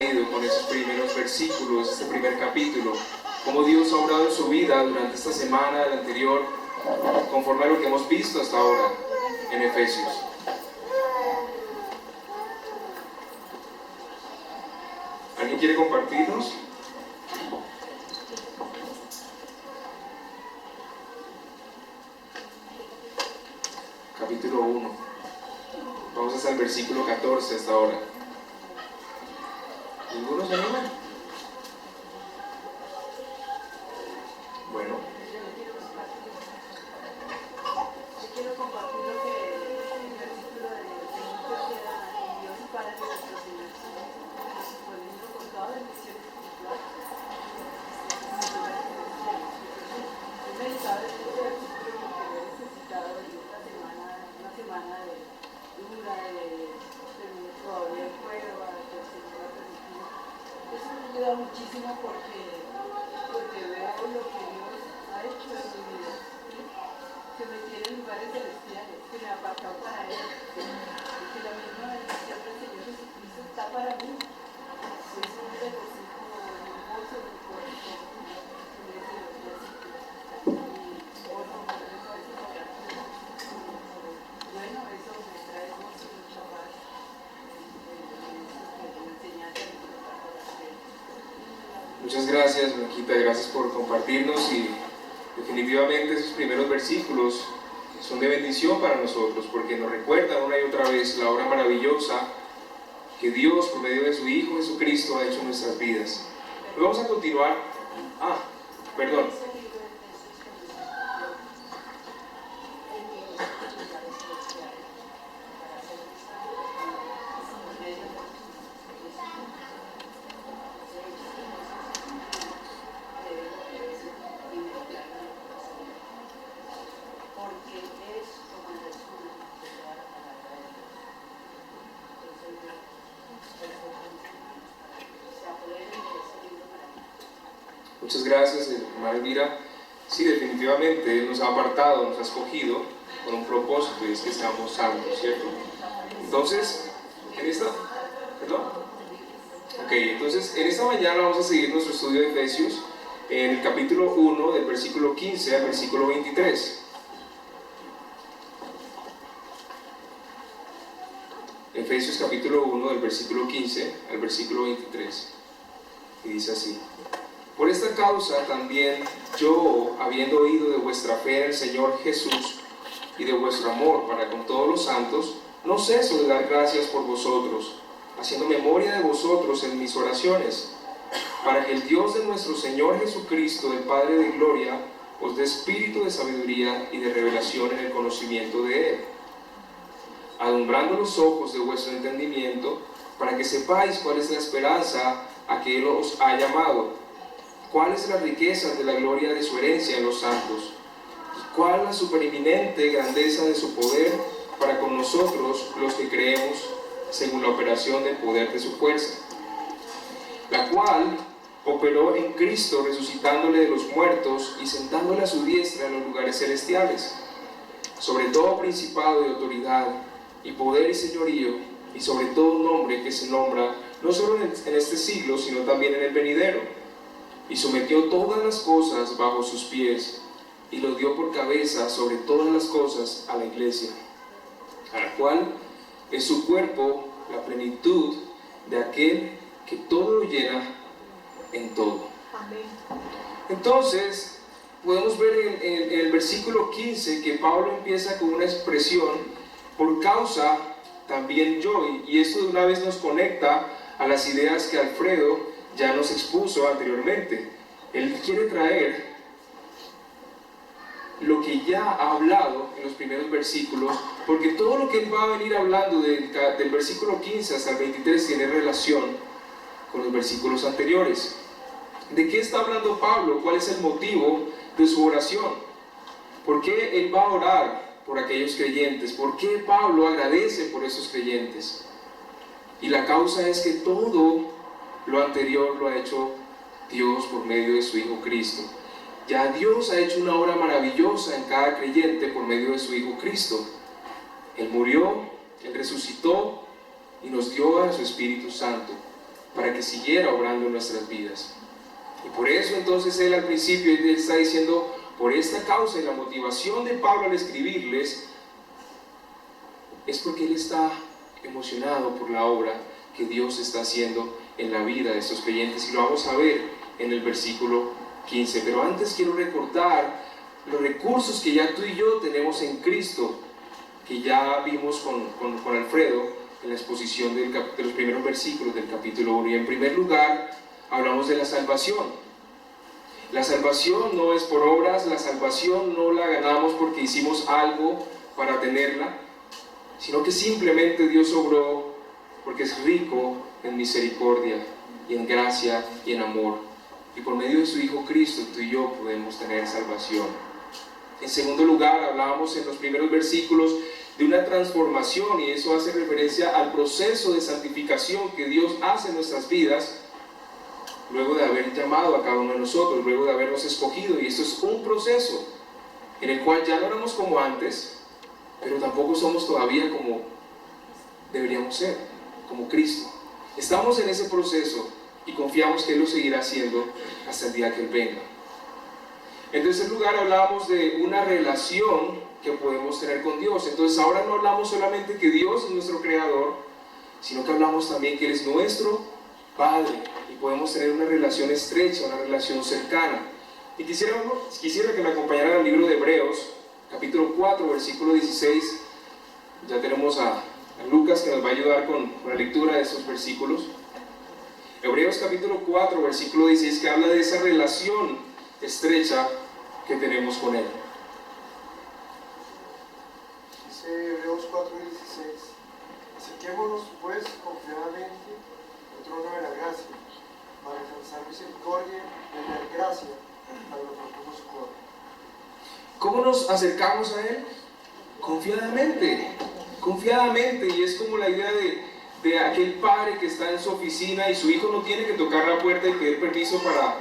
con esos primeros versículos, este primer capítulo, cómo Dios ha obrado en su vida durante esta semana, la anterior, conforme a lo que hemos visto hasta ahora en Efesios. ¿Alguien quiere compartirnos? Capítulo 1. Vamos hasta el versículo 14 hasta ahora. ¿Ninguno se anima? Bueno. Yo quiero compartir lo que el versículo de Dios y Padre de nuestro Señor Jesucristo, con toda bendición espiritual. He meditado en este versículo porque lo he necesitado en esta semana, una semana dura, de todavía prueba, que el Señor ha permitido. Eso me ayuda muchísimo porque veo lo que Dios ha hecho en mi vida, ¿sí? Que me tiene en lugares celestiales, que me ha apartado para Él, y que la misma bendición del Señor Jesucristo está para mí. Es un regocijo hermoso del corazón en ese versículo. Y oro por eso, a veces orar por eso. Bueno, eso me trae gozo y mucha paz en la enseñanza que nos está por hacer. Muchas gracias, Blanquita, gracias por compartirnos, y definitivamente esos primeros versículos son de bendición para nosotros porque nos recuerdan una y otra vez la obra maravillosa que Dios por medio de su Hijo Jesucristo ha hecho en nuestras vidas. Hoy vamos a continuar. Perdón. Muchas gracias, hermana Elvira. Sí, definitivamente Él nos ha apartado, nos ha escogido con un propósito, y es que estamos santos, ¿cierto? Entonces, en esta mañana vamos a seguir nuestro estudio de Efesios en el capítulo 1, del versículo 15 al versículo 23. Efesios capítulo 1, del versículo 15 al versículo 23. Y dice así: Por esta causa también yo, habiendo oído de vuestra fe en el Señor Jesús y de vuestro amor para con todos los santos, no ceso de dar gracias por vosotros, haciendo memoria de vosotros en mis oraciones, para que el Dios de nuestro Señor Jesucristo, el Padre de gloria, os dé espíritu de sabiduría y de revelación en el conocimiento de Él, alumbrando los ojos de vuestro entendimiento, para que sepáis cuál es la esperanza a que Él os ha llamado, cuáles las riquezas de la gloria de su herencia en los santos, y cuál la supereminente grandeza de su poder para con nosotros los que creemos, según la operación del poder de su fuerza, la cual operó en Cristo, resucitándole de los muertos y sentándole a su diestra en los lugares celestiales, sobre todo principado y autoridad, y poder y señorío, y sobre todo nombre que se nombra no solo en este siglo, sino también en el venidero, y sometió todas las cosas bajo sus pies, y lo dio por cabeza sobre todas las cosas a la iglesia, a la cual es su cuerpo, la plenitud de aquel que todo lo llena en todo. Amén. Entonces, podemos ver en el versículo 15 que Pablo empieza con una expresión: por causa también yo, y esto de una vez nos conecta a las ideas que Alfredo ya nos expuso anteriormente. Él quiere traer lo que ya ha hablado en los primeros versículos, porque todo lo que él va a venir hablando del versículo 15 hasta el 23 tiene relación con los versículos anteriores. ¿De qué está hablando Pablo? ¿Cuál es el motivo de su oración? ¿Por qué él va a orar por aquellos creyentes? ¿Por qué Pablo agradece por esos creyentes? Y la causa es que todo lo anterior lo ha hecho Dios por medio de su Hijo Cristo. Ya Dios ha hecho una obra maravillosa en cada creyente por medio de su Hijo Cristo. Él murió, Él resucitó y nos dio a su Espíritu Santo. para que siguiera obrando en nuestras vidas. Y por eso entonces él al principio él está diciendo, por esta causa y la motivación de Pablo al escribirles, es porque él está emocionado por la obra que Dios está haciendo en la vida de estos creyentes, y lo vamos a ver en el versículo 15. Pero antes quiero recordar los recursos que ya tú y yo tenemos en Cristo, que ya vimos con Alfredo en la exposición de los primeros versículos del capítulo 1. Y en primer lugar hablamos de la salvación. La salvación no es por obras, la salvación no la ganamos porque hicimos algo para tenerla, sino que simplemente Dios obró porque es rico en misericordia y en gracia y en amor. Y por medio de su Hijo Cristo, tú y yo podemos tener salvación. En segundo lugar, hablábamos en los primeros versículos de una transformación, y eso hace referencia al proceso de santificación que Dios hace en nuestras vidas, luego de haber llamado a cada uno de nosotros, luego de habernos escogido. Y esto es un proceso en el cual ya no éramos como antes, pero tampoco somos todavía como deberíamos ser, como Cristo. Estamos en ese proceso y confiamos que Él lo seguirá haciendo hasta el día que Él venga. En tercer lugar, hablamos de una relación que podemos tener con Dios. Entonces ahora no hablamos solamente que Dios es nuestro creador, sino que hablamos también que Él es nuestro Padre, y podemos tener una relación estrecha, una relación cercana. Y quisiera que me acompañaran al libro de Hebreos, capítulo 4, versículo 16. Ya tenemos a Lucas que nos va a ayudar con la lectura de estos versículos. Hebreos capítulo 4, versículo 16, que habla de esa relación estrecha que tenemos con Él. Dice Hebreos 4, 16: acerquémonos pues confiadamente al trono de la gracia, para alcanzar misericordia y hallar gracia para lo que nos socorre. ¿Cómo nos acercamos a Él? Confiadamente, y es como la idea de aquel padre que está en su oficina y su hijo no tiene que tocar la puerta y pedir permiso para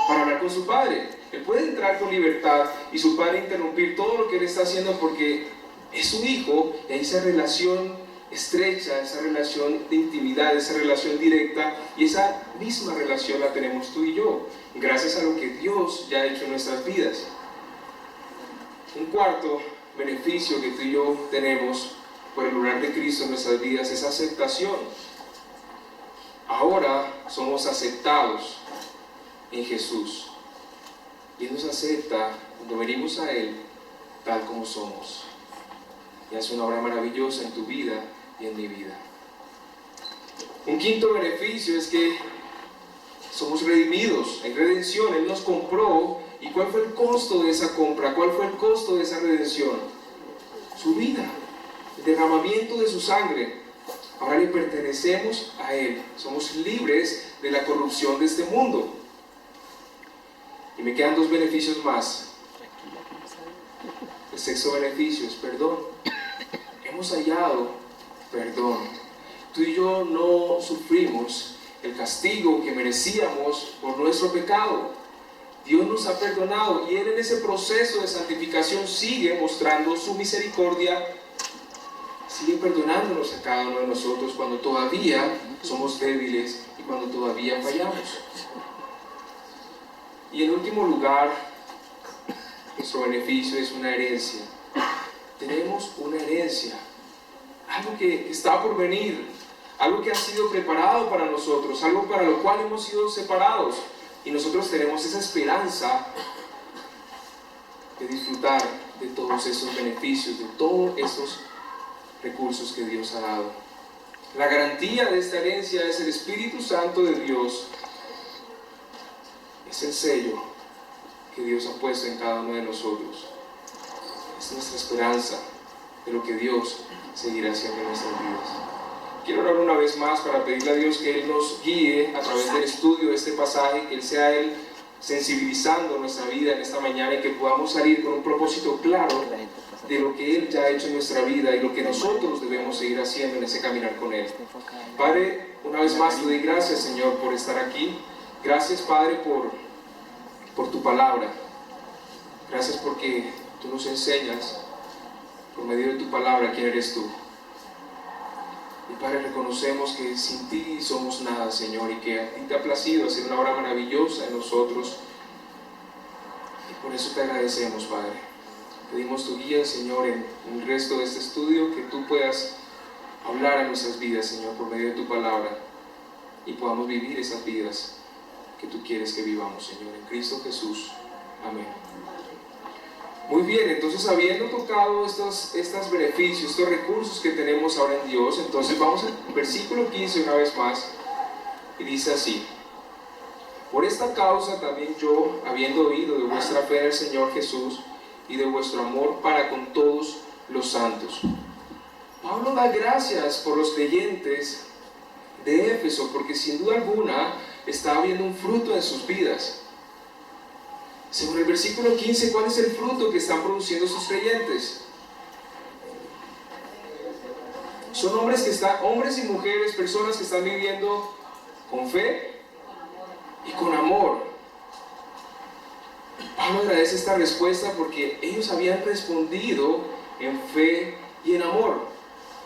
hablar con su padre. Él puede entrar con libertad y su padre interrumpir todo lo que él está haciendo porque es su hijo, y hay esa relación estrecha, esa relación de intimidad, esa relación directa, y esa misma relación la tenemos tú y yo, gracias a lo que Dios ya ha hecho en nuestras vidas. Un cuarto beneficio que tú y yo tenemos por el obrar de Cristo en nuestras vidas es aceptación. Ahora somos aceptados en Jesús, y Él nos acepta cuando venimos a Él tal como somos, y hace una obra maravillosa en tu vida y en mi vida. Un quinto beneficio es que somos redimidos, hay redención. Él nos compró. ¿Y cuál fue el costo de esa compra? ¿Cuál fue el costo de esa redención? Su vida, el derramamiento de su sangre. Ahora le pertenecemos a Él, somos libres de la corrupción de este mundo. Y me quedan dos beneficios más. El sexto beneficio es perdón. Hemos hallado perdón. Tú y yo no sufrimos el castigo que merecíamos por nuestro pecado. Dios nos ha perdonado, y Él en ese proceso de santificación sigue mostrando su misericordia, sigue perdonándonos a cada uno de nosotros cuando todavía somos débiles y cuando todavía fallamos. Y en último lugar, nuestro beneficio es una herencia. Tenemos una herencia, algo que está por venir, algo que ha sido preparado para nosotros, algo para lo cual hemos sido separados. Y nosotros tenemos esa esperanza de disfrutar de todos esos beneficios, de todos esos recursos que Dios ha dado. La garantía de esta herencia es el Espíritu Santo de Dios. Es el sello que Dios ha puesto en cada uno de nosotros. Es nuestra esperanza de lo que Dios seguirá haciendo en nuestras vidas. Quiero orar una vez más para pedirle a Dios que Él nos guíe a través del estudio de este pasaje, que Él sea Él sensibilizando nuestra vida en esta mañana, y que podamos salir con un propósito claro de lo que Él ya ha hecho en nuestra vida y lo que nosotros debemos seguir haciendo en ese caminar con Él. Padre, una vez más te doy gracias, Señor, por estar aquí. Gracias, Padre, por tu palabra. Gracias porque tú nos enseñas por medio de tu palabra quién eres tú. Y Padre, reconocemos que sin ti somos nada, Señor, y que a ti te ha placido hacer una obra maravillosa en nosotros. Y por eso te agradecemos, Padre. Pedimos tu guía, Señor, en el resto de este estudio, que tú puedas hablar a nuestras vidas, Señor, por medio de tu palabra, y podamos vivir esas vidas que tú quieres que vivamos, Señor, en Cristo Jesús. Amén. Muy bien, entonces habiendo tocado estos beneficios, estos recursos que tenemos ahora en Dios, entonces vamos al versículo 15 una vez más, y dice así: por esta causa también yo, habiendo oído de vuestra fe en el Señor Jesús y de vuestro amor para con todos los santos. Pablo da gracias por los creyentes de Éfeso, porque sin duda alguna está habiendo un fruto en sus vidas. Según el versículo 15, ¿cuál es el fruto que están produciendo sus creyentes? Son hombres y mujeres, personas que están viviendo con fe y con amor. Pablo agradece esta respuesta porque ellos habían respondido en fe y en amor.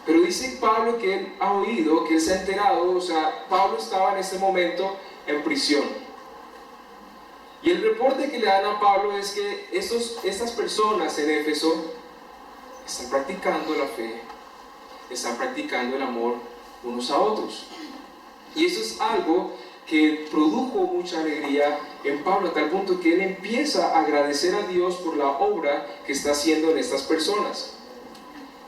Pero dice Pablo que él ha oído, que él se ha enterado, o sea, Pablo estaba en este momento en prisión. Y el reporte que le dan a Pablo es que estas personas en Éfeso están practicando la fe, están practicando el amor unos a otros. Y eso es algo que produjo mucha alegría en Pablo, a tal punto que él empieza a agradecer a Dios por la obra que está haciendo en estas personas.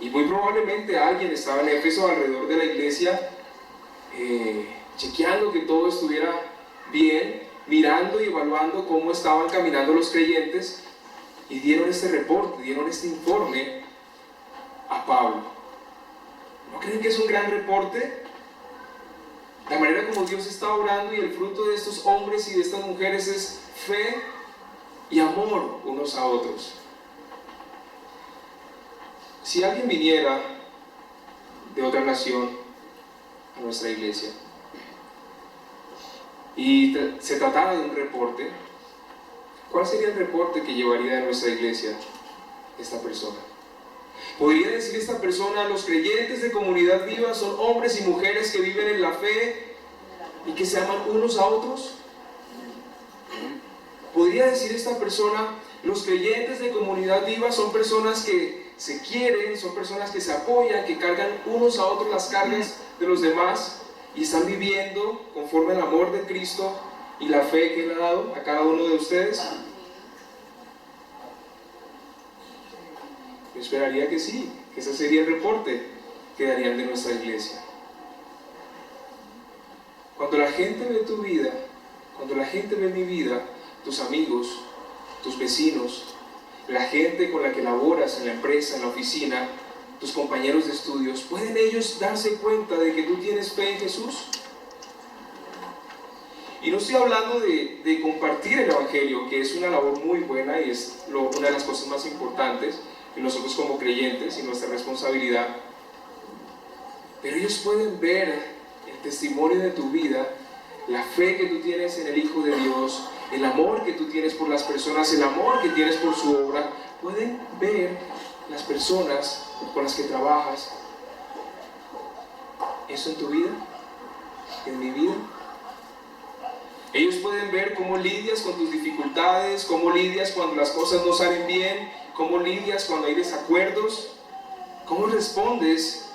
Y muy probablemente alguien estaba en Éfeso alrededor de la iglesia, chequeando que todo estuviera bien, mirando y evaluando cómo estaban caminando los creyentes, y dieron este reporte, dieron este informe a Pablo. ¿No creen que es un gran reporte? La manera como Dios está obrando, y el fruto de estos hombres y de estas mujeres es fe y amor unos a otros. Si alguien viniera de otra nación a nuestra iglesia y se tratara de un reporte, ¿cuál sería el reporte que llevaría a nuestra iglesia esta persona? ¿Podría decir esta persona: los creyentes de Comunidad Viva son hombres y mujeres que viven en la fe y que se aman unos a otros? ¿Podría decir esta persona: los creyentes de Comunidad Viva son personas que se quieren, son personas que se apoyan, que cargan unos a otros las cargas de los demás y están viviendo conforme al amor de Cristo y la fe que Él ha dado a cada uno de ustedes? Yo esperaría que sí, que ese sería el reporte que darían de nuestra iglesia. Cuando la gente ve tu vida, cuando la gente ve mi vida, tus amigos, tus vecinos, la gente con la que laboras en la empresa, en la oficina, tus compañeros de estudios, ¿pueden ellos darse cuenta de que tú tienes fe en Jesús? Y no estoy hablando de compartir el Evangelio, que es una labor muy buena y es una de las cosas más importantes en nosotros como creyentes y nuestra responsabilidad. Pero ellos pueden ver el testimonio de tu vida, la fe que tú tienes en el Hijo de Dios, el amor que tú tienes por las personas, el amor que tienes por su obra. Pueden ver las personas con las que trabajas eso en tu vida, en mi vida. Ellos pueden ver cómo lidias con tus dificultades, cómo lidias cuando las cosas no salen bien, cómo lidias cuando hay desacuerdos, cómo respondes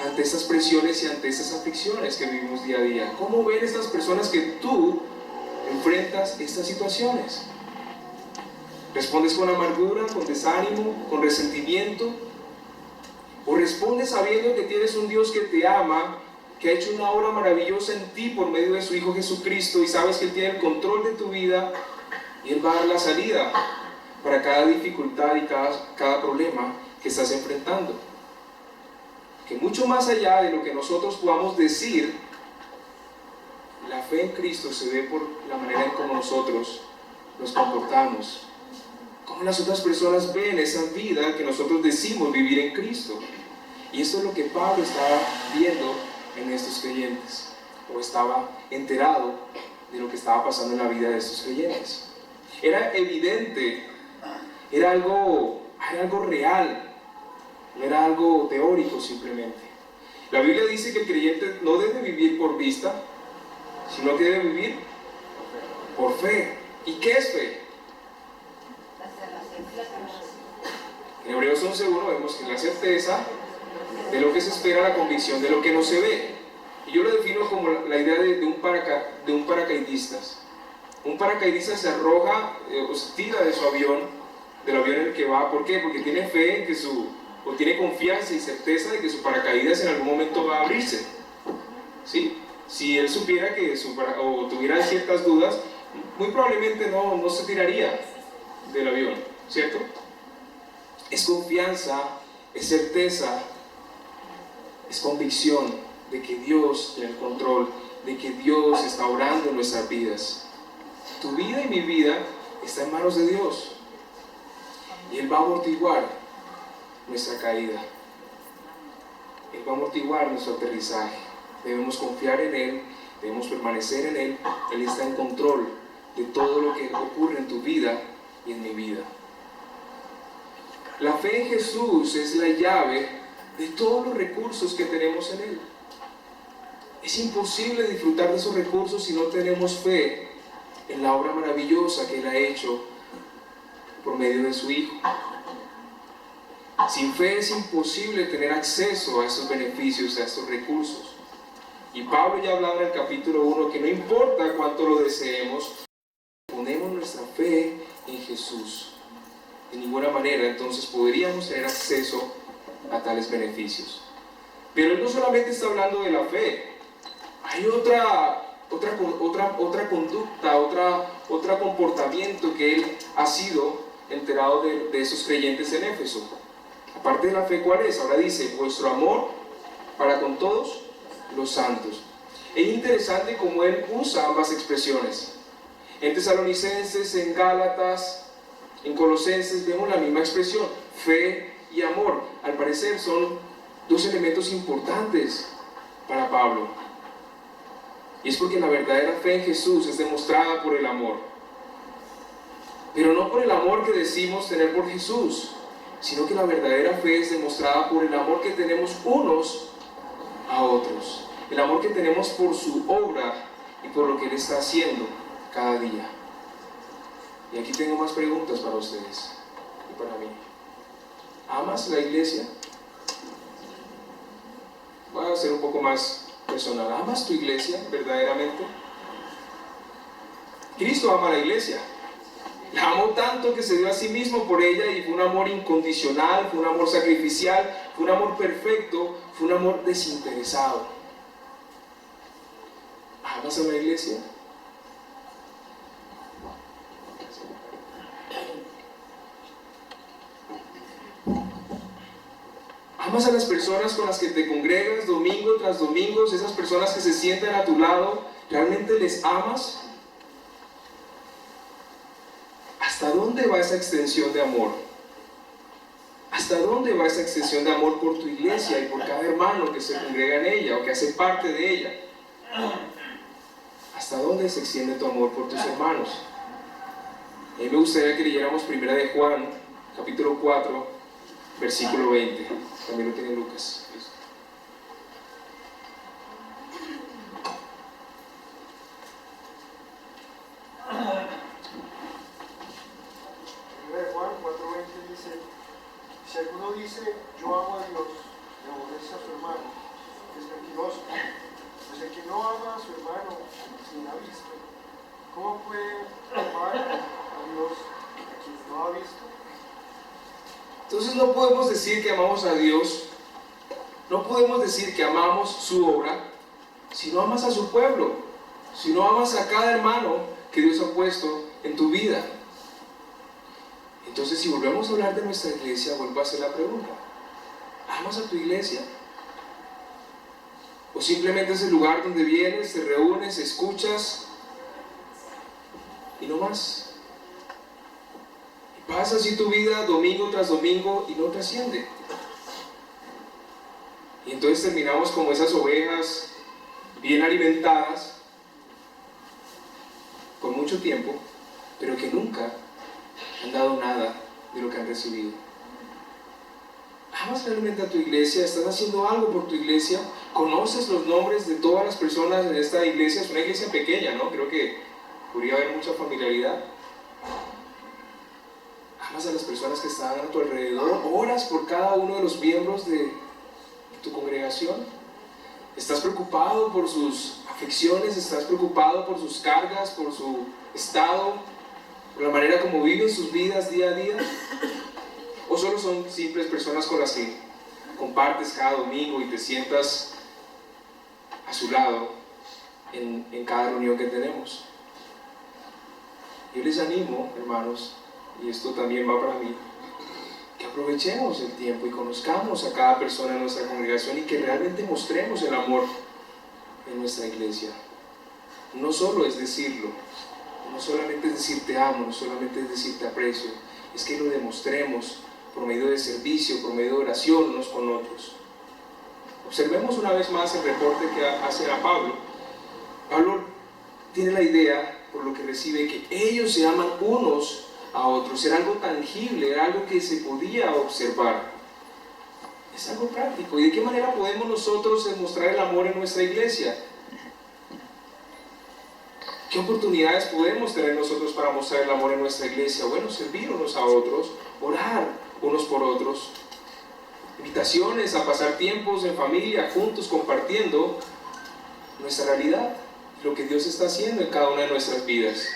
ante estas presiones y ante estas aflicciones que vivimos día a día. ¿Cómo ven estas personas que tú enfrentas estas situaciones? ¿Respondes con amargura, con desánimo, con resentimiento? ¿O respondes sabiendo que tienes un Dios que te ama, que ha hecho una obra maravillosa en ti por medio de su Hijo Jesucristo, y sabes que Él tiene el control de tu vida y Él va a dar la salida para cada dificultad y cada problema que estás enfrentando? Que mucho más allá de lo que nosotros podamos decir, la fe en Cristo se ve por la manera en cómo nosotros nos comportamos, cómo las otras personas ven esa vida que nosotros decimos vivir en Cristo. Y esto es lo que Pablo estaba viendo en estos creyentes, o estaba enterado de lo que estaba pasando en la vida de estos creyentes. Era evidente, era algo real, no era algo teórico simplemente. La Biblia dice que el creyente no debe vivir por vista, sino que debe vivir por fe. ¿Y qué es fe? En Hebreos 11:1 vemos que es la certeza de lo que se espera, la convicción de lo que no se ve. Y yo lo defino como la idea de un paracaidistas. Un paracaidista se arroja o se tira de su avión, del avión en el que va. ¿Por qué? Porque tiene fe en que o tiene confianza y certeza de que su paracaídas en algún momento va a abrirse. ¿Sí? Si él supiera o tuviera ciertas dudas, muy probablemente no se tiraría del avión, ¿cierto? Es confianza, es certeza, es convicción de que Dios tiene el control, de que Dios está obrando en nuestras vidas. Tu vida y mi vida está en manos de Dios y Él va a amortiguar nuestra caída. Él va a amortiguar nuestro aterrizaje. Debemos confiar en Él, debemos permanecer en Él. Él está en control de todo lo que ocurre en tu vida y en mi vida. La fe en Jesús es la llave de todos los recursos que tenemos en Él. Es imposible disfrutar de esos recursos si no tenemos fe en la obra maravillosa que Él ha hecho por medio de su Hijo. Sin fe es imposible tener acceso a estos beneficios, a estos recursos. Y Pablo ya hablaba en el capítulo 1 que no importa cuánto lo deseemos, ponemos nuestra fe en Jesús. De ninguna manera entonces podríamos tener acceso a tales beneficios. Pero Él no solamente está hablando de la fe. Hay otra conducta, otro comportamiento que Él ha sido enterado de esos creyentes en Éfeso. Aparte de la fe, ¿cuál es? Ahora dice, vuestro amor para con todos los santos. Es interesante cómo Él usa ambas expresiones. En Tesalonicenses, en Gálatas, en Colosenses vemos la misma expresión, fe y amor. Al parecer son dos elementos importantes para Pablo. Y es porque la verdadera fe en Jesús es demostrada por el amor. Pero no por el amor que decimos tener por Jesús, sino que la verdadera fe es demostrada por el amor que tenemos unos a otros. El amor que tenemos por su obra y por lo que Él está haciendo cada día. Y aquí tengo más preguntas para ustedes y para mí. ¿Amas la iglesia? Voy a ser un poco más personal. ¿Amas tu iglesia verdaderamente? Cristo ama a la iglesia. La amó tanto que se dio a sí mismo por ella y fue un amor incondicional, fue un amor sacrificial, fue un amor perfecto, fue un amor desinteresado. ¿Amas a la iglesia? ¿Amas a las personas con las que te congregas domingo tras domingo? Esas personas que se sientan a tu lado, ¿realmente les amas? ¿Hasta dónde va esa extensión de amor? ¿Hasta dónde va esa extensión de amor por tu iglesia y por cada hermano que se congrega en ella o que hace parte de ella? ¿Hasta dónde se extiende tu amor por tus hermanos? A mí me gustaría que leyéramos 1 de Juan, capítulo 4, versículo 20. También lo tiene Lucas. Juan 4:20 dice, si alguno dice, yo amo a Dios, y aborrece a su hermano, es mentiroso. Pues el que no ama a su hermano, sin ha visto, ¿cómo puede amar a Dios a quien no ha visto? Entonces no podemos decir que amamos a Dios, no podemos decir que amamos su obra, si no amas a su pueblo, si no amas a cada hermano que Dios ha puesto en tu vida. Entonces, si volvemos a hablar de nuestra iglesia, vuelvo a hacer la pregunta, ¿amas a tu iglesia? ¿O simplemente es el lugar donde vienes, te reúnes, escuchas y no más? Pasa así tu vida domingo tras domingo y no trasciende. Y entonces terminamos como esas ovejas bien alimentadas, con mucho tiempo, pero que nunca han dado nada de lo que han recibido. ¿Amas realmente a tu iglesia? ¿Estás haciendo algo por tu iglesia? ¿Conoces los nombres de todas las personas en esta iglesia? Es una iglesia pequeña, ¿no? Creo que podría haber mucha familiaridad. ¿Amas a las personas que están a tu alrededor? ¿Oras por cada uno de los miembros de tu congregación? ¿Estás preocupado por sus afecciones? ¿Estás preocupado por sus cargas, por su estado, por la manera como viven sus vidas día a día? ¿O solo son simples personas con las que compartes cada domingo y te sientas a su lado en cada reunión que tenemos? Yo les animo, hermanos, y esto también va para mí, que aprovechemos el tiempo y conozcamos a cada persona en nuestra congregación y que realmente mostremos el amor en nuestra iglesia. No solo es decirlo, no solamente es decir te amo, no solamente es decir te aprecio, es que lo demostremos por medio de servicio, por medio de oración unos con otros. Observemos una vez más el reporte que hace a Pablo. Pablo tiene la idea, por lo que recibe, que ellos se aman unos a otros. Era algo tangible, era algo que se podía observar. Es algo práctico. ¿Y de qué manera podemos nosotros demostrar el amor en nuestra iglesia? ¿Qué oportunidades podemos tener nosotros para mostrar el amor en nuestra iglesia? Bueno, servir unos a otros, orar unos por otros, invitaciones a pasar tiempos en familia, juntos, compartiendo nuestra realidad, lo que Dios está haciendo en cada una de nuestras vidas.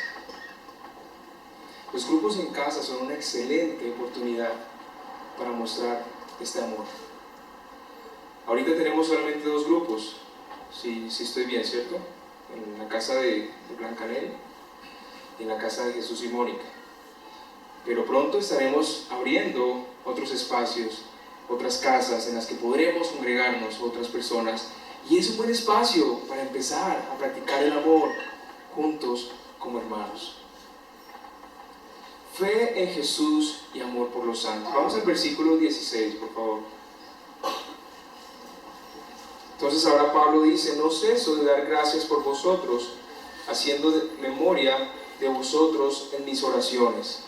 Los grupos en casa son una excelente oportunidad para mostrar este amor. Ahorita tenemos solamente 2 grupos, si estoy bien, ¿cierto? En la casa de Blancanel y en la casa de Jesús y Mónica. Pero pronto estaremos abriendo otros espacios, otras casas en las que podremos congregarnos otras personas. Y es un buen espacio para empezar a practicar el amor juntos como hermanos. Fe en Jesús y amor por los santos. Vamos al versículo 16, por favor. Entonces ahora Pablo dice: no ceso de dar gracias por vosotros, haciendo memoria de vosotros en mis oraciones.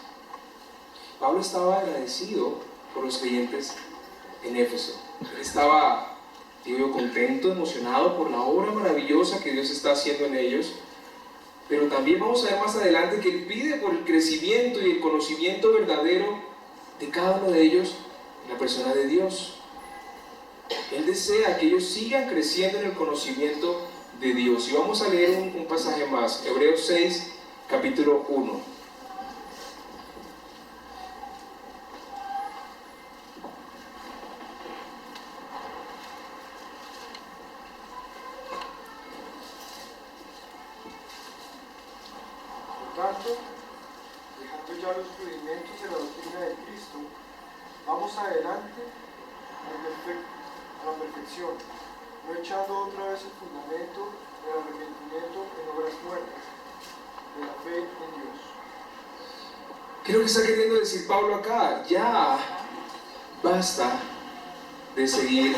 Pablo estaba agradecido por los creyentes en Éfeso. Él estaba, contento, emocionado por la obra maravillosa que Dios está haciendo en ellos. Pero también vamos a ver más adelante que Él pide por el crecimiento y el conocimiento verdadero de cada uno de ellos en la persona de Dios. Él desea que ellos sigan creciendo en el conocimiento de Dios. Y vamos a leer un pasaje más, Hebreos 6, capítulo 1. Dejando ya los rudimentos de la doctrina de Cristo, vamos adelante a la perfección, no echando otra vez el fundamento del arrepentimiento en obras muertas, de la fe en Dios. ¿Qué es lo que está queriendo decir Pablo acá? Ya basta de seguir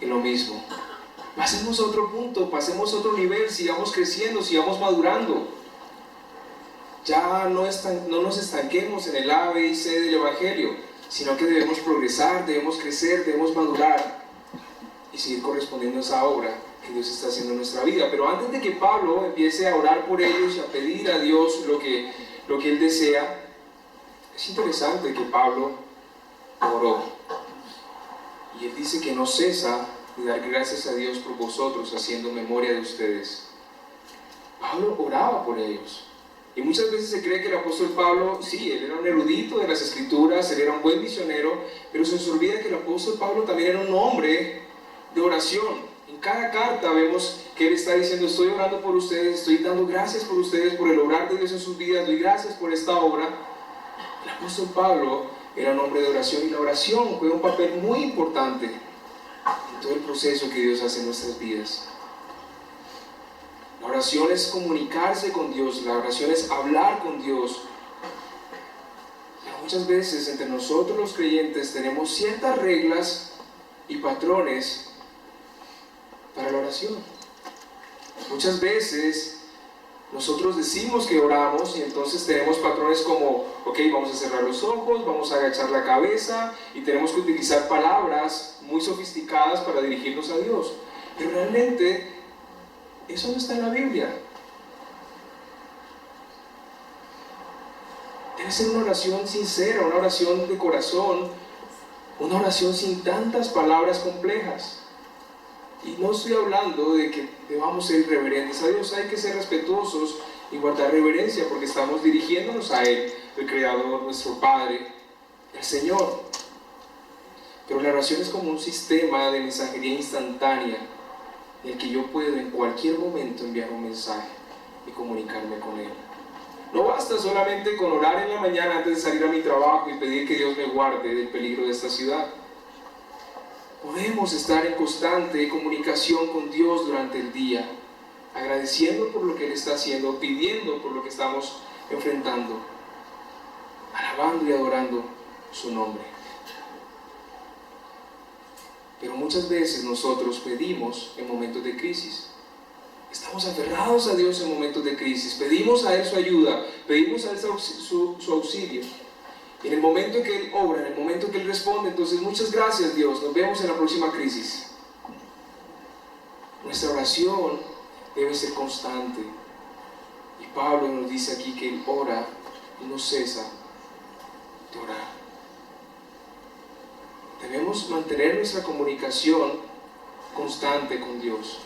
en lo mismo. Pasemos a otro punto, pasemos a otro nivel, sigamos creciendo, sigamos madurando. Ya no nos estanquemos en el A, B y C del Evangelio, sino que debemos progresar, debemos crecer, debemos madurar y seguir correspondiendo a esa obra que Dios está haciendo en nuestra vida. Pero antes de que Pablo empiece a orar por ellos y a pedir a Dios lo que él desea, es interesante que Pablo oró. Y él dice que no cesa de dar gracias a Dios por vosotros, haciendo memoria de ustedes. Pablo oraba por ellos. Y muchas veces se cree que el apóstol Pablo, sí, él era un erudito de las escrituras, él era un buen misionero, pero se nos olvida que el apóstol Pablo también era un hombre de oración. En cada carta vemos que él está diciendo: estoy orando por ustedes, estoy dando gracias por ustedes, por el obrar de Dios en sus vidas, doy gracias por esta obra. El apóstol Pablo era un hombre de oración, y la oración juega un papel muy importante en todo el proceso que Dios hace en nuestras vidas. La oración es comunicarse con Dios, la oración es hablar con Dios. Pero muchas veces entre nosotros los creyentes tenemos ciertas reglas y patrones para la oración. Muchas veces Nosotros decimos que oramos y entonces tenemos patrones como, ok, vamos a cerrar los ojos, vamos a agachar la cabeza y tenemos que utilizar palabras muy sofisticadas para dirigirnos a Dios. Pero realmente eso no está en la Biblia. Debe ser una oración sincera, una oración de corazón, una oración sin tantas palabras complejas. Y no estoy hablando de que debamos ser irreverentes a Dios, hay que ser respetuosos y guardar reverencia porque estamos dirigiéndonos a Él, el Creador, nuestro Padre, el Señor. Pero la oración es como un sistema de mensajería instantánea en el que yo puedo en cualquier momento enviar un mensaje y comunicarme con Él. No basta solamente con orar en la mañana antes de salir a mi trabajo y pedir que Dios me guarde del peligro de esta ciudad. Podemos estar en constante comunicación con Dios durante el día, agradeciendo por lo que Él está haciendo, pidiendo por lo que estamos enfrentando, alabando y adorando su nombre. Pero muchas veces nosotros pedimos en momentos de crisis. Estamos aferrados a Dios en momentos de crisis, pedimos a Él su ayuda, pedimos a Él su auxilio. Y en el momento en que Él obra, en el momento en que Él responde, entonces muchas gracias Dios, nos vemos en la próxima crisis. Nuestra oración debe ser constante. Y Pablo nos dice aquí que Él ora y no cesa de orar. Debemos mantener nuestra comunicación constante con Dios.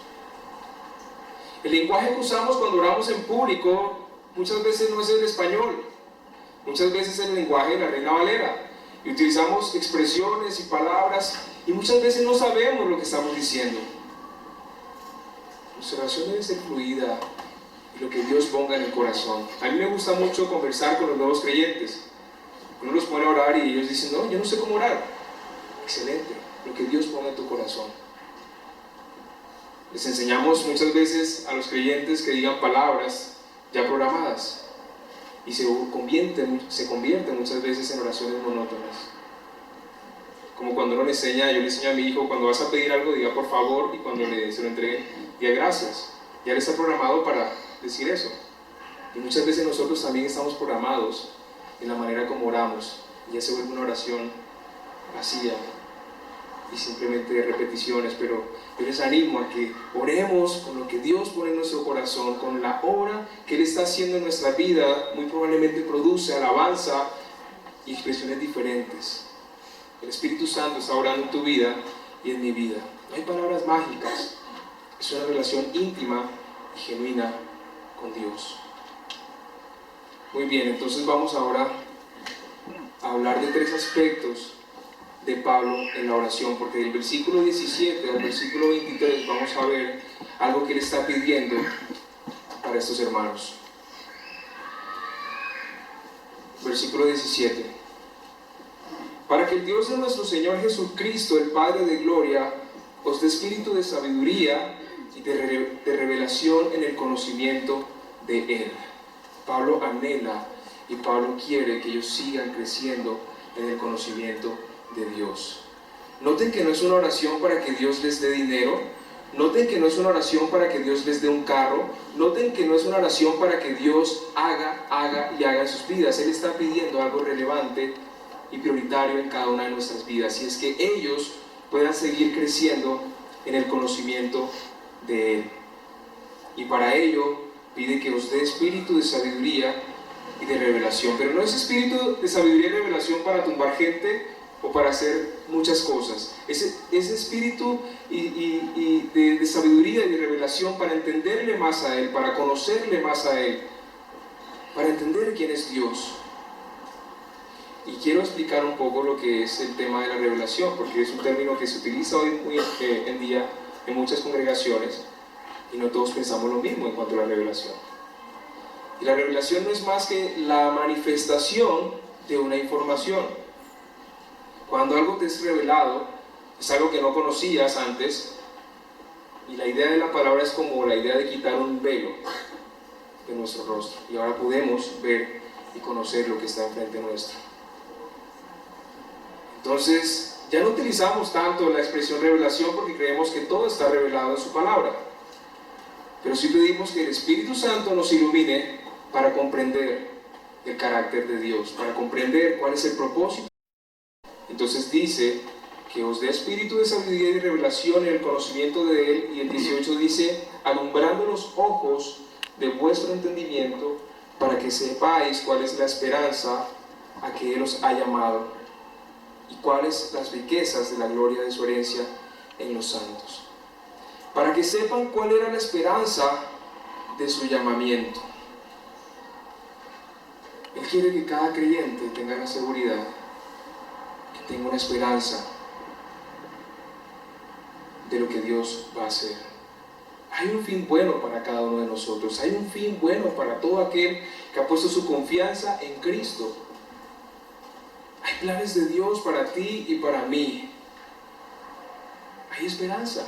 El lenguaje que usamos cuando oramos en público muchas veces no es el español, muchas veces es el lenguaje de la Reina Valera. Y utilizamos expresiones y palabras y muchas veces no sabemos lo que estamos diciendo. Nuestra oración debe ser fluida y lo que Dios ponga en el corazón. A mí me gusta mucho conversar con los nuevos creyentes. Uno los pone a orar y ellos dicen, no, yo no sé cómo orar. Excelente, lo que Dios ponga en tu corazón. Les enseñamos muchas veces a los creyentes que digan palabras ya programadas y se convierte muchas veces en oraciones monótonas. Como cuando uno yo le enseño a mi hijo, cuando vas a pedir algo, diga por favor, y cuando se lo entregue, diga gracias. Ya él está programado para decir eso. Y muchas veces nosotros también estamos programados en la manera como oramos, y ya se vuelve una oración vacía y simplemente de repeticiones. Pero yo les animo a que oremos con lo que Dios pone en nuestro corazón, con la obra que Él está haciendo en nuestra vida. Muy probablemente produce alabanza y expresiones diferentes. El Espíritu Santo está orando en tu vida y en mi vida. No hay palabras mágicas, es una relación íntima y genuina con Dios. Muy bien, entonces vamos ahora a hablar de 3 aspectos de Pablo en la oración, porque del versículo 17 al versículo 23 vamos a ver algo que él está pidiendo para estos hermanos. Versículo 17: para que el Dios de nuestro Señor Jesucristo, el Padre de gloria, os dé espíritu de sabiduría y de revelación en el conocimiento de Él. Pablo anhela y Pablo quiere que ellos sigan creciendo en el conocimiento de Dios. Noten que no es una oración para que Dios les dé dinero. Noten que no es una oración para que Dios les dé un carro. Noten que no es una oración para que Dios haga en sus vidas. Él está pidiendo algo relevante y prioritario en cada una de nuestras vidas, y es que ellos puedan seguir creciendo en el conocimiento de Él. Y para ello pide que os dé espíritu de sabiduría y de revelación. Pero no es espíritu de sabiduría y revelación para tumbar gente o para hacer muchas cosas. Ese espíritu de sabiduría y de revelación para entenderle más a Él, para conocerle más a Él, para entender quién es Dios. Y quiero explicar un poco lo que es el tema de la revelación, porque es un término que se utiliza hoy en día en muchas congregaciones y no todos pensamos lo mismo en cuanto a la revelación. Y la revelación no es más que la manifestación de una información. Cuando algo te es revelado, es algo que no conocías antes, y la idea de la palabra es como la idea de quitar un velo de nuestro rostro, y ahora podemos ver y conocer lo que está enfrente nuestro. Entonces, ya no utilizamos tanto la expresión revelación porque creemos que todo está revelado en su palabra. Pero sí pedimos que el Espíritu Santo nos ilumine para comprender el carácter de Dios, para comprender cuál es el propósito. Entonces dice que os dé espíritu de sabiduría y de revelación en el conocimiento de Él. Y el 18 dice, alumbrando los ojos de vuestro entendimiento, para que sepáis cuál es la esperanza a que Él os ha llamado y cuáles las riquezas de la gloria de su herencia en los santos. Para que sepan cuál era la esperanza de su llamamiento. Él quiere que cada creyente tenga la seguridad, que tenga una esperanza de lo que Dios va a hacer. Hay un fin bueno para cada uno de nosotros. Hay un fin bueno para todo aquel que ha puesto su confianza en Cristo. Hay planes de Dios para ti y para mí. Hay esperanza.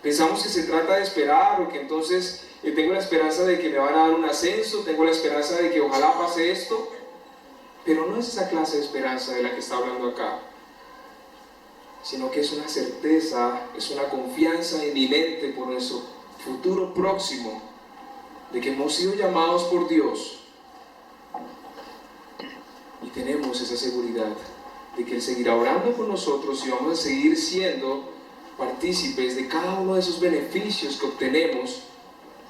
Pensamos que se trata de esperar, o que entonces tengo la esperanza de que me van a dar un ascenso, tengo la esperanza de que ojalá pase esto, pero no es esa clase de esperanza de la que está hablando acá, sino que es una certeza, es una confianza inminente por nuestro futuro próximo, de que hemos sido llamados por Dios y tenemos esa seguridad de que Él seguirá orando por nosotros y vamos a seguir siendo partícipes de cada uno de esos beneficios que obtenemos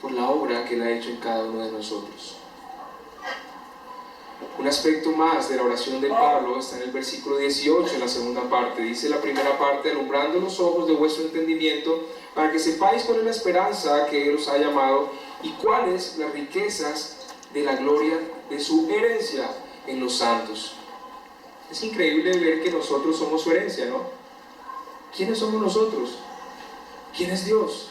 por la obra que Él ha hecho en cada uno de nosotros. Un aspecto más de la oración de Pablo está en el versículo 18, en la segunda parte. Dice la primera parte, alumbrando los ojos de vuestro entendimiento, para que sepáis cuál es la esperanza que Él os ha llamado y cuáles las riquezas de la gloria de su herencia en los santos. Es increíble ver que nosotros somos su herencia, ¿no? ¿Quiénes somos nosotros? ¿Quién es Dios?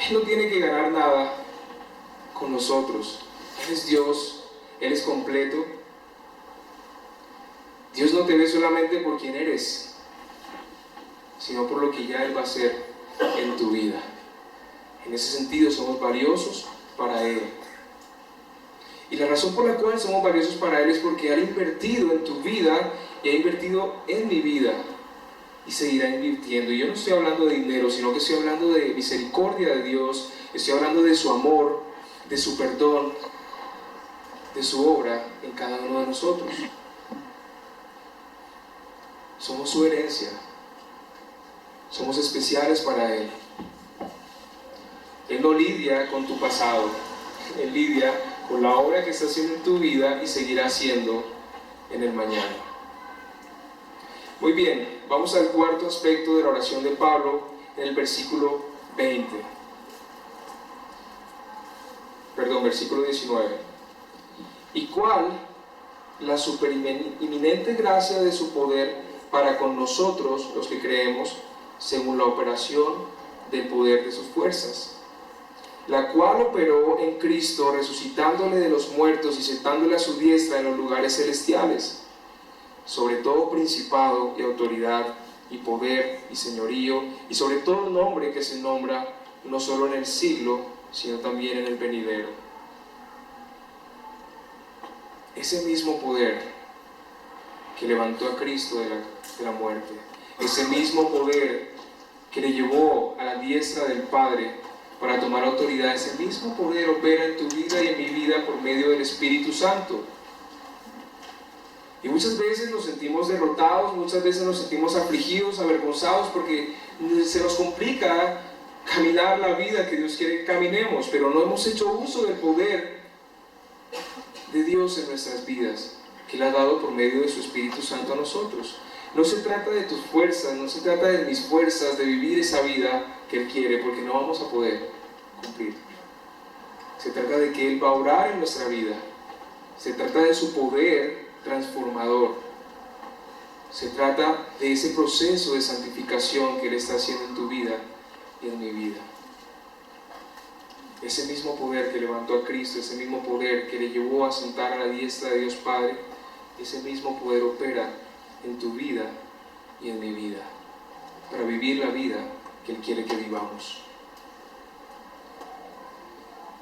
Él no tiene que ganar nada con nosotros. Él es Dios, Él es completo. Dios no te ve solamente por quién eres, sino por lo que ya Él va a hacer en tu vida. En ese sentido somos valiosos para Él. Y la razón por la cual somos valiosos para Él es porque ha invertido en tu vida y ha invertido en mi vida y seguirá invirtiendo. Y yo no estoy hablando de dinero, sino que estoy hablando de misericordia de Dios, estoy hablando de su amor, de su perdón, de su obra en cada uno de nosotros. Somos su herencia, somos especiales para Él. Él no lidia con tu pasado, Él lidia con la obra que está haciendo en tu vida y seguirá haciendo en el mañana. Muy bien, vamos al cuarto aspecto de la oración de Pablo en el versículo 19. ¿Y cuál la superinminente gracia de su poder para con nosotros, los que creemos, según la operación del poder de sus fuerzas? La cual operó en Cristo, resucitándole de los muertos y sentándole a su diestra en los lugares celestiales, sobre todo principado y autoridad y poder y señorío, y sobre todo nombre que se nombra no solo en el siglo, sino también en el venidero. Ese mismo poder que levantó a Cristo de la muerte, ese mismo poder que le llevó a la diestra del Padre para tomar autoridad, ese mismo poder opera en tu vida y en mi vida por medio del Espíritu Santo. Y muchas veces nos sentimos derrotados, muchas veces nos sentimos afligidos, avergonzados, porque se nos complica caminar la vida que Dios quiere que caminemos, pero no hemos hecho uso del poder de Dios en nuestras vidas, que Él ha dado por medio de su Espíritu Santo a nosotros. No se trata de tus fuerzas, no se trata de mis fuerzas, de vivir esa vida que Él quiere, porque no vamos a poder cumplir. Se trata de que Él va a obrar en nuestra vida. Se trata de su poder transformador. Se trata de ese proceso de santificación que Él está haciendo en tu vida y en mi vida. Ese mismo poder que levantó a Cristo, ese mismo poder que le llevó a sentar a la diestra de Dios Padre, ese mismo poder opera en tu vida y en mi vida, para vivir la vida que Él quiere que vivamos.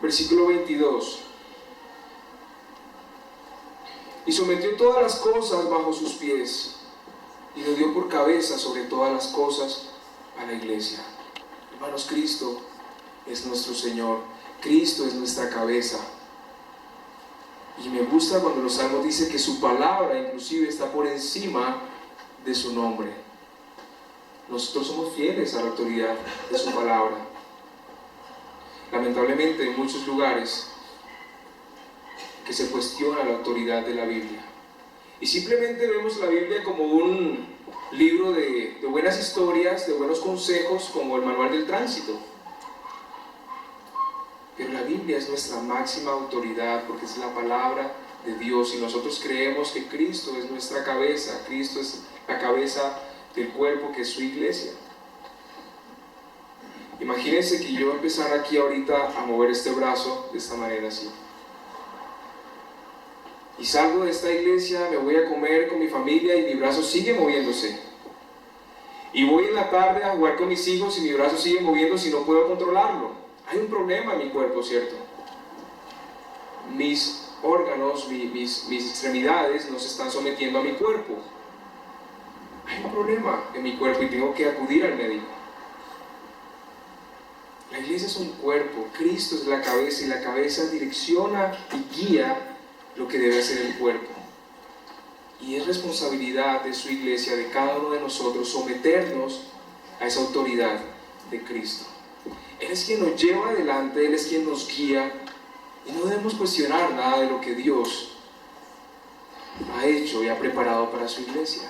Versículo 22. Y sometió todas las cosas bajo sus pies, y le dio por cabeza sobre todas las cosas a la iglesia. Hermanos, Cristo es nuestro Señor. Cristo es nuestra cabeza. Y me gusta cuando los salmos dicen que su palabra inclusive está por encima de su nombre. Nosotros somos fieles a la autoridad de su palabra. Lamentablemente en muchos lugares que se cuestiona la autoridad de la Biblia. Y simplemente vemos la Biblia como un libro de buenas historias, de buenos consejos, como el manual del tránsito. Pero la Biblia es nuestra máxima autoridad porque es la palabra de Dios y nosotros creemos que Cristo es nuestra cabeza. Cristo es la cabeza del cuerpo que es su iglesia. Imagínense que yo empezara aquí ahorita a mover este brazo de esta manera así. Y salgo de esta iglesia, me voy a comer con mi familia y mi brazo sigue moviéndose. Y voy en la tarde a jugar con mis hijos y mi brazo sigue moviéndose y no puedo controlarlo. Hay un problema en mi cuerpo, ¿cierto? Mis órganos, mis extremidades no se están sometiendo a mi cuerpo. Hay un problema en mi cuerpo y tengo que acudir al médico. La iglesia es un cuerpo, Cristo es la cabeza y la cabeza direcciona y guía lo que debe hacer el cuerpo. Y es responsabilidad de su iglesia, de cada uno de nosotros, someternos a esa autoridad de Cristo. Él es quien nos lleva adelante, Él es quien nos guía y no debemos cuestionar nada de lo que Dios ha hecho y ha preparado para su iglesia.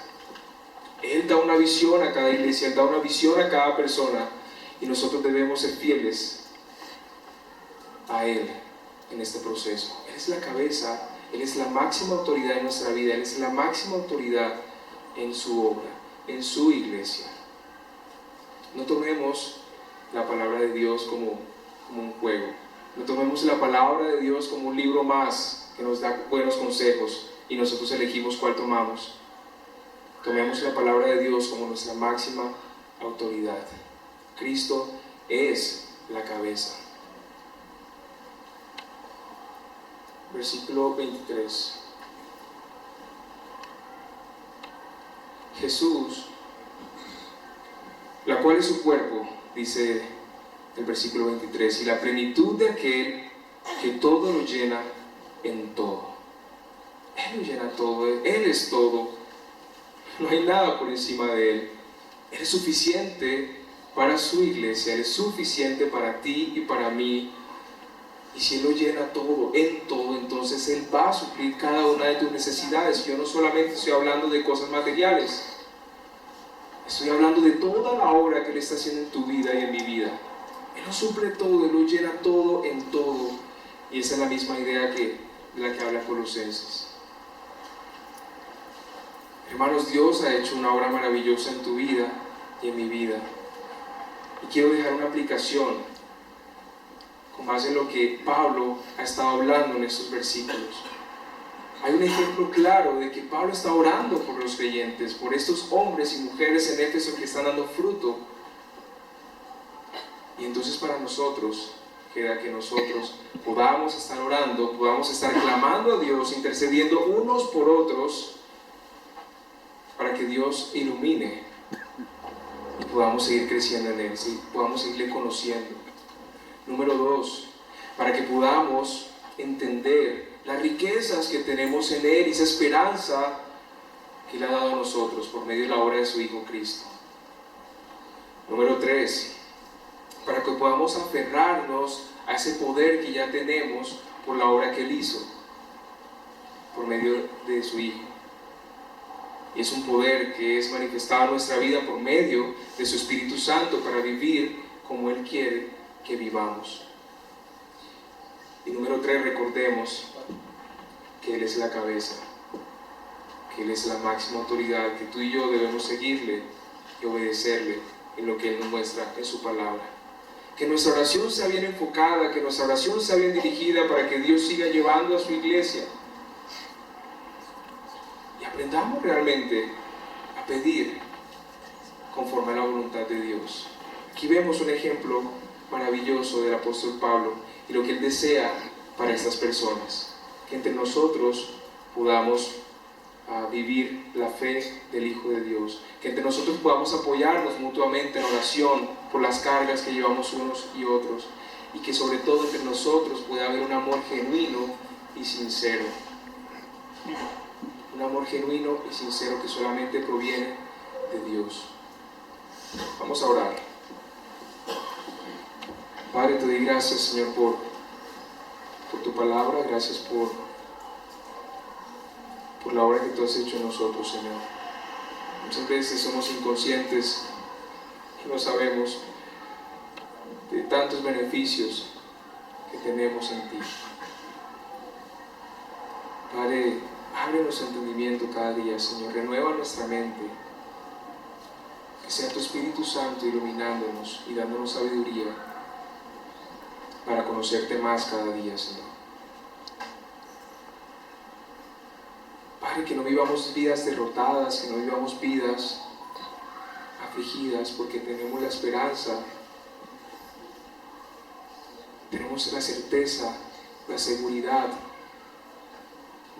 Él da una visión a cada iglesia, Él da una visión a cada persona y nosotros debemos ser fieles a Él en este proceso. Él es la cabeza, Él es la máxima autoridad en nuestra vida, Él es la máxima autoridad en su obra, en su iglesia. No tomemos la palabra de Dios como un juego. No tomemos la palabra de Dios como un libro más que nos da buenos consejos y nosotros elegimos cuál tomamos. Tomemos la palabra de Dios como nuestra máxima autoridad. Cristo es la cabeza. Versículo 23. Jesús, la cual es su cuerpo, dice el versículo 23, y la plenitud de aquel que todo lo llena en todo. Él lo llena todo, Él es todo, no hay nada por encima de Él. Él es suficiente para su iglesia, Él es suficiente para ti y para mí. Y si Él lo llena todo, en todo, entonces Él va a suplir cada una de tus necesidades. Yo no solamente estoy hablando de cosas materiales, estoy hablando de toda la obra que Él está haciendo en tu vida y en mi vida. Él lo suple todo, Él lo llena todo en todo. Y esa es la misma idea de la que habla Colosenses. Hermanos, Dios ha hecho una obra maravillosa en tu vida y en mi vida. Y quiero dejar una aplicación con base en lo que Pablo ha estado hablando en estos versículos. Hay un ejemplo claro de que Pablo está orando por los creyentes, por estos hombres y mujeres en Éfeso que están dando fruto. Y entonces para nosotros queda que nosotros podamos estar orando, podamos estar clamando a Dios, intercediendo unos por otros, para que Dios ilumine y podamos seguir creciendo en Él, podamos seguirle conociendo. Número 2, para que podamos entender las riquezas que tenemos en Él y esa esperanza que Él ha dado a nosotros por medio de la obra de su Hijo Cristo. Número 3, para que podamos aferrarnos a ese poder que ya tenemos por la obra que Él hizo, por medio de su Hijo. Y es un poder que es manifestado en nuestra vida por medio de su Espíritu Santo para vivir como Él quiere que vivamos. Y número 3, recordemos que Él es la cabeza, que Él es la máxima autoridad, que tú y yo debemos seguirle y obedecerle en lo que Él nos muestra en su palabra. Que nuestra oración sea bien enfocada, que nuestra oración sea bien dirigida para que Dios siga llevando a su iglesia. Y aprendamos realmente a pedir conforme a la voluntad de Dios. Aquí vemos un ejemplo maravilloso del apóstol Pablo y lo que él desea para estas personas. Que entre nosotros podamos a vivir la fe del Hijo de Dios. Que entre nosotros podamos apoyarnos mutuamente en oración por las cargas que llevamos unos y otros. Y que sobre todo entre nosotros pueda haber un amor genuino y sincero. Un amor genuino y sincero que solamente proviene de Dios. Vamos a orar. Padre, te doy gracias, Señor, por tu palabra. Gracias por la obra que tú has hecho en nosotros, Señor. Muchas veces somos inconscientes y no sabemos de tantos beneficios que tenemos en ti. Padre, abre nuestro entendimiento cada día, Señor. Renueva nuestra mente. Que sea tu Espíritu Santo iluminándonos y dándonos sabiduría para conocerte más cada día, Señor. Padre, que no vivamos vidas derrotadas, que no vivamos vidas afligidas, porque tenemos la esperanza, tenemos la certeza, la seguridad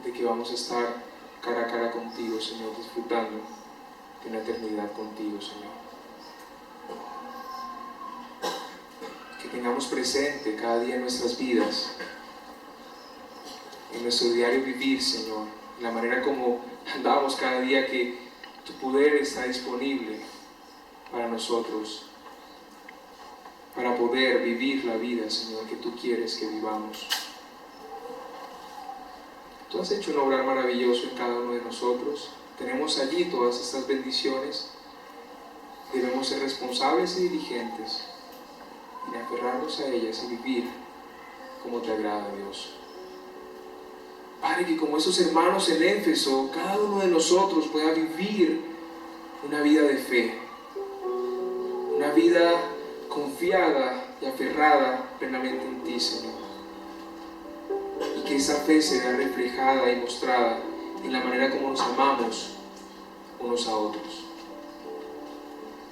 de que vamos a estar cara a cara contigo, Señor, disfrutando de una eternidad contigo, Señor. Que tengamos presente cada día en nuestras vidas, en nuestro diario vivir, Señor, en la manera como andamos cada día, que tu poder está disponible para nosotros, para poder vivir la vida, Señor, que tú quieres que vivamos. Tú has hecho un obrar maravilloso en cada uno de nosotros. Tenemos allí todas estas bendiciones. Debemos ser responsables y diligentes en aferrarnos a ellas y vivir como te agrada, Dios. Padre, que como esos hermanos en Éfeso, cada uno de nosotros pueda vivir una vida de fe, una vida confiada y aferrada plenamente en ti, Señor. Y que esa fe se vea reflejada y mostrada en la manera como nos amamos unos a otros.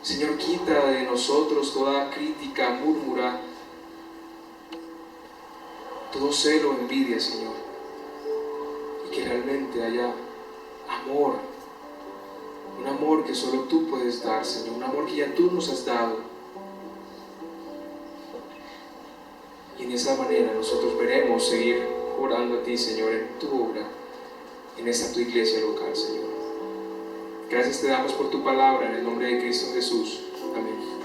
Señor, quita de nosotros toda crítica, murmura, todo celo, envidia, Señor. Y que realmente haya amor, un amor que solo tú puedes dar, Señor, un amor que ya tú nos has dado. Y en esa manera nosotros veremos seguir orando a ti, Señor, en tu obra, en esta tu iglesia local, Señor. Gracias te damos por tu palabra, en el nombre de Cristo Jesús. Amén.